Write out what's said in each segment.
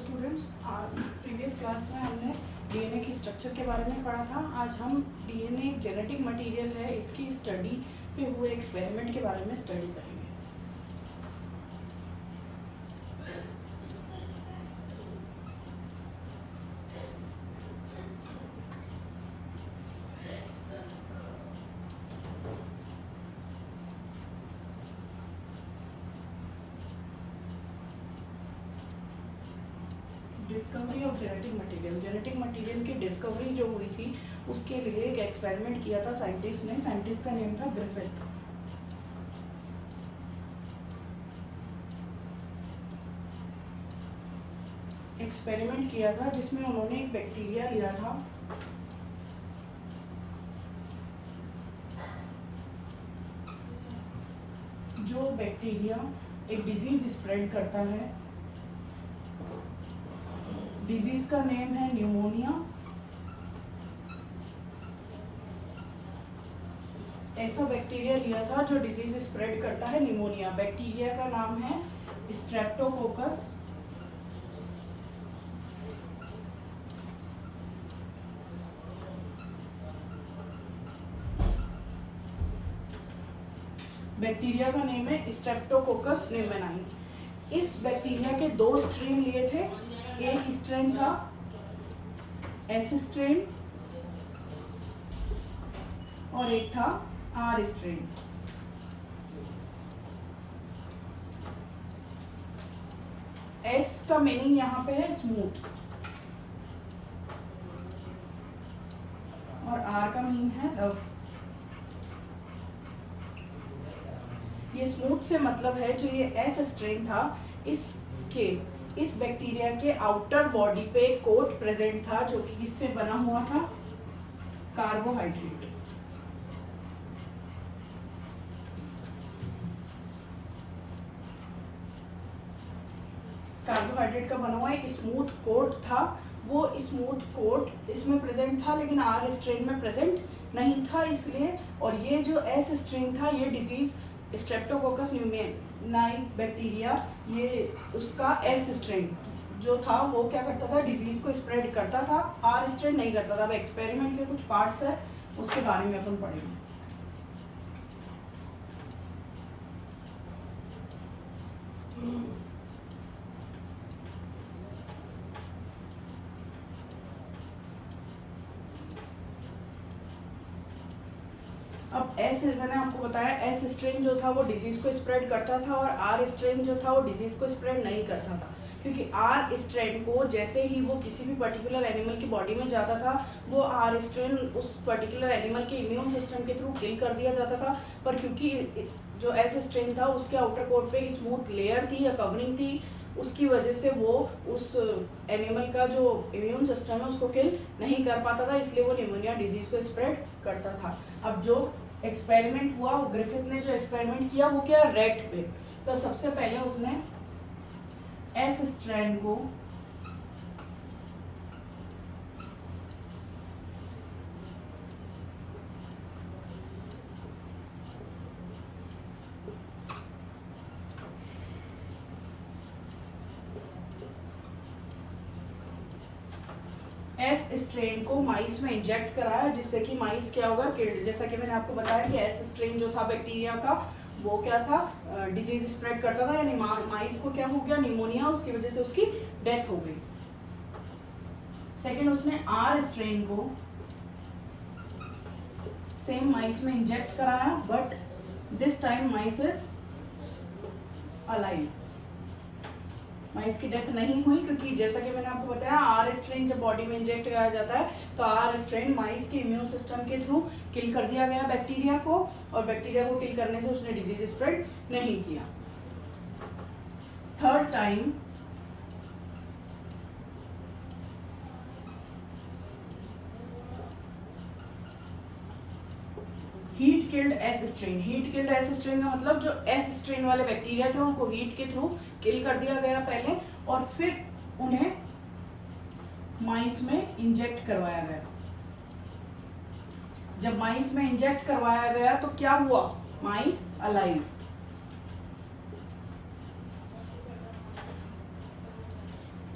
Students, previous class में हमने DNA की स्ट्रक्चर के बारे में पढ़ा था। आज हम डीएनए एक जेनेटिक मटेरियल है, इसकी स्टडी पे हुए एक्सपेरिमेंट के बारे में स्टडी करेंगे। डिस्कवरी ऑफ जेनेटिक मटेरियल की डिस्कवरी जो हुई थी उसके लिए एक एक्सपेरिमेंट किया था साइंटिस्ट ने। साइंटिस्ट का नेम था ग्रिफिथ। एक्सपेरिमेंट किया था जिसमें उन्होंने एक बैक्टीरिया लिया था, जो बैक्टीरिया एक डिजीज स्प्रेड करता है। डिजीज का नेम है न्यूमोनिया। ऐसा बैक्टीरिया लिया था जो डिजीज स्प्रेड करता है न्यूमोनिया। बैक्टीरिया का नाम है स्ट्रेप्टोकोकस। बैक्टीरिया का नेम है स्ट्रेप्टोकोकस न्यूमोनियाई। इस बैक्टीरिया के दो स्ट्रेन लिए थे। एक स्ट्रेन था एस स्ट्रेन और एक था आर स्ट्रेन। एस का मीनिंग यहाँ पे है स्मूथ और आर का मीनिंग है रफ। ये स्मूथ से मतलब है जो ये एस स्ट्रेन था, इस बैक्टीरिया के आउटर बॉडी पे एक कोट प्रेजेंट था जो कि किससे बना हुआ था? कार्बोहाइड्रेट। कार्बोहाइड्रेट का बना हुआ एक स्मूथ कोट था। वो स्मूथ कोट इसमें प्रेजेंट था लेकिन आर स्ट्रेन में प्रेजेंट नहीं था, इसलिए। और ये जो एस स्ट्रेन था, ये डिजीज स्ट्रेप्टोकोकस न्यूमोनियाई बैक्टीरिया, ये उसका एस स्ट्रेन जो था वो क्या करता था? डिजीज को स्प्रेड करता था, आर स्ट्रेन नहीं करता था। अब एक्सपेरिमेंट के कुछ पार्ट्स है उसके बारे में अपन पढ़ेंगे। अब एस, मैंने आपको बताया एस स्ट्रेन जो था वो डिजीज को स्प्रेड करता था और आर स्ट्रेन जो था वो डिजीज को स्प्रेड नहीं करता था, क्योंकि आर स्ट्रेन को जैसे ही वो किसी भी पर्टिकुलर एनिमल की बॉडी में जाता था, वो आर स्ट्रेन उस पर्टिकुलर एनिमल के इम्यून सिस्टम के थ्रू किल कर दिया जाता था। पर क्योंकि जो एस स्ट्रेन था उसके आउटर कोट पे स्मूथ लेयर थी या कवरिंग थी, उसकी वजह से वो उस एनिमल का जो इम्यून सिस्टम है उसको किल नहीं कर पाता था, इसलिए वो न्यूमोनिया डिजीज को स्प्रेड करता था। अब जो एक्सपेरिमेंट हुआ, वो ग्रिफिथ ने जो एक्सपेरिमेंट किया वो क्या? रेट पे। तो सबसे पहले उसने एस स्ट्रैंड को एस स्ट्रेन को माइस में इंजेक्ट कराया, जिससे कि माइस क्या होगा? किल्ड। जैसा कि मैंने आपको बताया कि एस स्ट्रेन जो था बैक्टीरिया का वो क्या था? डिजीज स्प्रेड करता था, यानी माइस को क्या हो गया? न्यूमोनिया, उसकी वजह से उसकी डेथ हो गई। सेकेंड, उसने आर स्ट्रेन को सेम माइस में इंजेक्ट कराया, but this time mice is alive. Mice की डेथ नहीं हुई, क्योंकि जैसा कि मैंने आपको बताया आर स्ट्रेन जब बॉडी में इंजेक्ट कराया जाता है तो आर स्ट्रेन माइस के इम्यून सिस्टम के थ्रू किल कर दिया गया बैक्टीरिया को, और बैक्टीरिया को किल करने से उसने डिजीज स्प्रेड नहीं किया। Third time heat killed S strain. Heat killed S strain का मतलब जो एस स्ट्रेन वाले बैक्टीरिया थे उनको हीट के थ्रू किल कर दिया गया पहले, और फिर उन्हें माइस में इंजेक्ट करवाया गया। जब माइस में इंजेक्ट करवाया गया तो क्या हुआ? माइस अलाइव।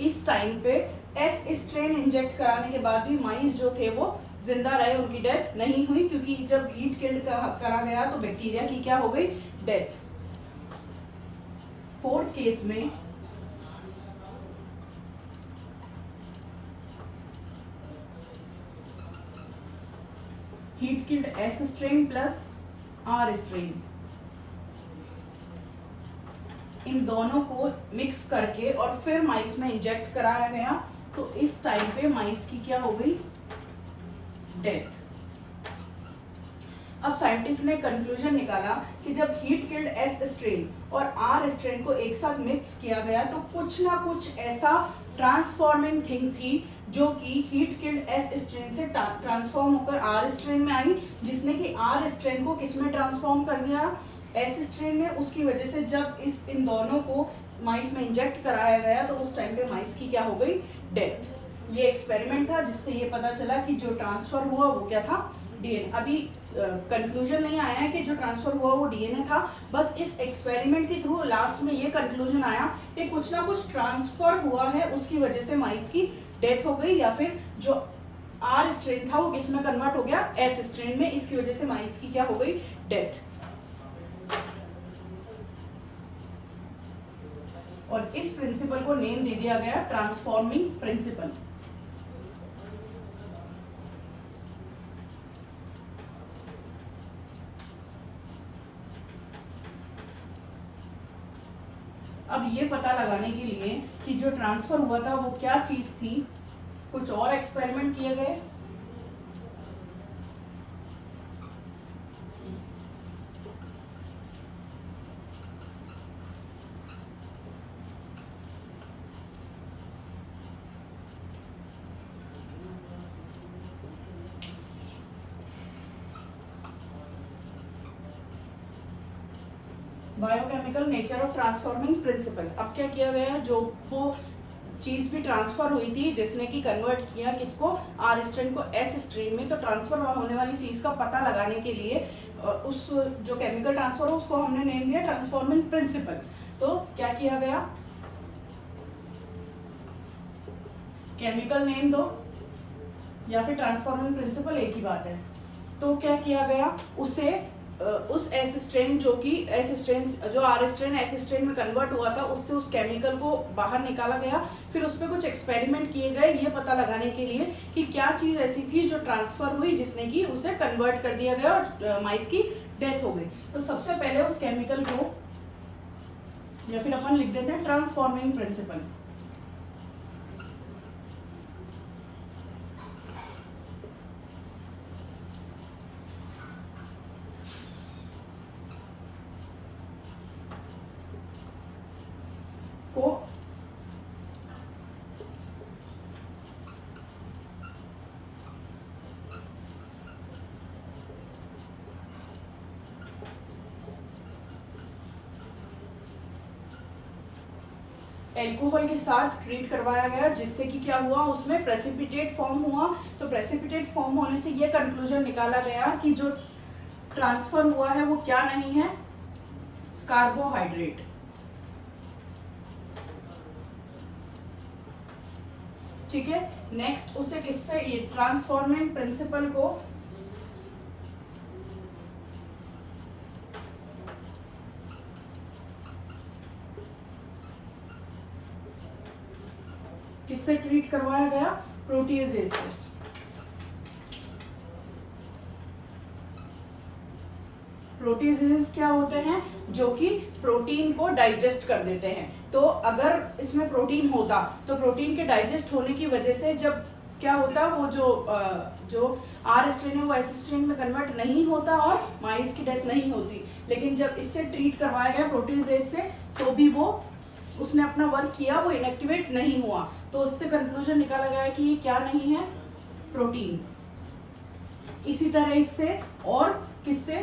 इस टाइम पे एस स्ट्रेन इंजेक्ट कराने के बाद भी माइस जो थे वो जिंदा रहे, उनकी डेथ नहीं हुई, क्योंकि जब हीट किल्ड करा गया तो बैक्टीरिया की क्या हो गई, डेथ। फोर्थ केस में heat killed S strain plus R strain, इन दोनों को मिक्स करके और फिर माइस में इंजेक्ट कराया गया, तो इस टाइम पे माइस की क्या हो गई, डेथ। अब साइंटिस्ट ने कंक्लूजन निकाला कि जब हीट किल्ड एस स्ट्रेन और आर स्ट्रेन को एक साथ मिक्स किया गया तो कुछ ना कुछ ऐसा ट्रांसफॉर्मिंग थिंग थी जो कि हीट किल्ड एस स्ट्रेन से ट्रांसफॉर्म होकर आर स्ट्रेन में आई, जिसने कि आर स्ट्रेन को किस में ट्रांसफॉर्म कर दिया, एस स्ट्रेन में। उसकी वजह से जब इन दोनों को माइस में इंजेक्ट कराया गया तो उस टाइम पे माइस की क्या हो गई, डेथ। ये एक्सपेरिमेंट था जिससे ये पता चला कि जो ट्रांसफर हुआ वो क्या था, डीएनए। अभी कंक्लूजन नहीं आया है कि जो ट्रांसफर हुआ वो डीएनए था, बस इस एक्सपेरिमेंट के थ्रू लास्ट में ये कंक्लूजन आया कि कुछ ना कुछ ट्रांसफर हुआ है, उसकी वजह से माइस की डेथ हो गई, या फिर जो आर स्ट्रेन था वो किस में कन्वर्ट हो गया, एस स्ट्रेन में, इसकी वजह से माइस की क्या हो गई, डेथ। और इस प्रिंसिपल को नेम दे दिया गया ट्रांसफॉर्मिंग प्रिंसिपल। अब ये पता लगाने के लिए कि जो ट्रांसफर हुआ था वो क्या चीज थी, कुछ और एक्सपेरिमेंट किए गए। Biochemical nature of transforming principle. अब क्या किया गया, जो वो चीज भी ट्रांसफर हुई थी जिसने कि कन्वर्ट किया किसको, आर स्ट्रेन को एस स्ट्रेन में, तो ट्रांसफर होने वाली चीज का पता लगाने के लिए उस जो केमिकल ट्रांसफर हो उसको हमने नेम दिया ट्रांसफॉर्मिंग प्रिंसिपल। तो क्या किया गया, केमिकल नेम दो या फिर ट्रांसफॉर्मिंग प्रिंसिपल एक ही बात है। तो क्या किया गया, उसे उस एस स्ट्रेन जो कि एस स्ट्रेन जो आर स्ट्रेन एस स्ट्रेन में कन्वर्ट हुआ था उससे उस केमिकल को बाहर निकाला गया, फिर उस पर कुछ एक्सपेरिमेंट किए गए ये पता लगाने के लिए कि क्या चीज ऐसी थी जो ट्रांसफर हुई जिसने कि उसे कन्वर्ट कर दिया गया और माइस की डेथ हो गई। तो सबसे पहले उस केमिकल को, या फिर अपन लिख देते हैं ट्रांसफॉर्मिंग प्रिंसिपल। को एल्कोहल के साथ ट्रीट करवाया गया, जिससे कि क्या हुआ, उसमें प्रेसिपिटेट फॉर्म हुआ। तो प्रेसिपिटेट फॉर्म होने से ये कंक्लूजन निकाला गया कि जो ट्रांसफर हुआ है वो क्या नहीं है, कार्बोहाइड्रेट। ठीक है, नेक्स्ट उसे किससे, ये ट्रांसफॉर्मिंग प्रिंसिपल को किससे ट्रीट करवाया गया, प्रोटीएजेज से। प्रोटीएजेज क्या होते हैं, जो कि प्रोटीन को डाइजेस्ट कर देते हैं। तो अगर इसमें प्रोटीन होता तो प्रोटीन के डाइजेस्ट होने की वजह से जब क्या होता, वो जो आर स्ट्रेन है वो एस स्ट्रेन में कन्वर्ट नहीं होता और माइस की डेथ नहीं होती। लेकिन जब इससे ट्रीट करवाया गया प्रोटीएजेज से तो भी वो उसने अपना वर्क किया, वो इनएक्टिवेट नहीं हुआ। तो उससे कंक्लूजन निकाला गया कि ये क्या नहीं है, प्रोटीन। इसी तरह इससे और किससे,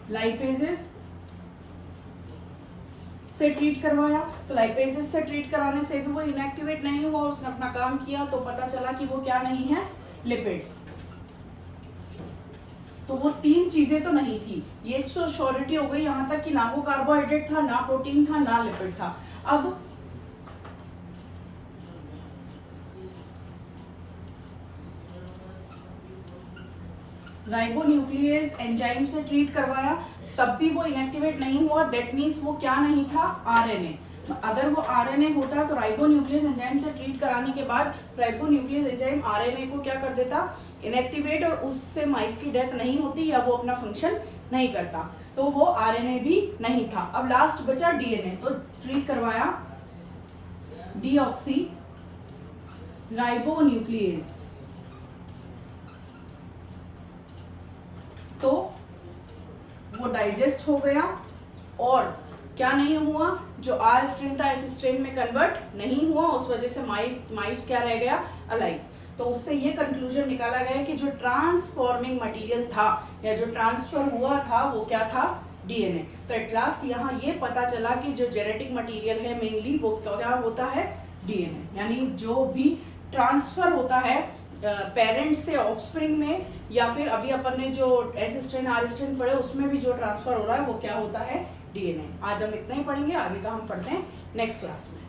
लाइपेजेस से ट्रीट करवाया। तो लाइपेजेस से ट्रीट कराने से भी वो इनएक्टिवेट नहीं हुआ, उसने अपना काम किया, तो पता चला कि वो क्या नहीं है, लिपिड। तो वो 3 चीजें तो नहीं थी। ये तो श्योरिटी हो गई यहाँ तक कि ना वो कार्बोहाइड्रेट था, ना प्रोटीन था, ना लिपिड था। अब राइबोन्यूक्लियेज एंजाइम से ट्रीट करवाया, तब भी वो इनएक्टिवेट नहीं हुआ। दैट मीन्स वो क्या नहीं था, आरएनए। अगर वो आरएनए होता तो राइबोन्यूक्लियेज एंजाइम से ट्रीट कराने के बाद राइबोन्यूक्लियेज एंजाइम आरएनए को क्या कर देता, इनएक्टिवेट, और उससे माइस की डेथ नहीं होती या वो अपना फंक्शन नहीं करता। तो वो आरएनए भी नहीं था। अब लास्ट बचा डीएनए, तो ट्रीट करवाया डीऑक्सी राइबोन्यूक्लियेज, तो वो डाइजेस्ट हो गया और क्या नहीं हुआ, जो आर स्ट्रेन था एस स्ट्रेन में कन्वर्ट नहीं हुआ, उस वजह से माइस क्या रह गया, अलाइव। तो उससे ये कंक्लूजन निकाला गया कि जो ट्रांसफॉर्मिंग मटेरियल था या जो ट्रांसफर हुआ था वो क्या था, डीएनए। तो एट लास्ट यहाँ ये पता चला कि जो जेनेटिक मटेरियल है मेनली वो क्या होता है, डीएनए। यानी जो भी ट्रांसफर होता है पेरेंट्स से ऑफस्प्रिंग में, या फिर अभी अपन ने जो एस स्ट्रेन आर स्ट्रेन पढ़े उसमें भी जो ट्रांसफर हो रहा है वो क्या होता है, डीएनए। आज हम इतना ही पढ़ेंगे, आगे का हम पढ़ते हैं नेक्स्ट क्लास में।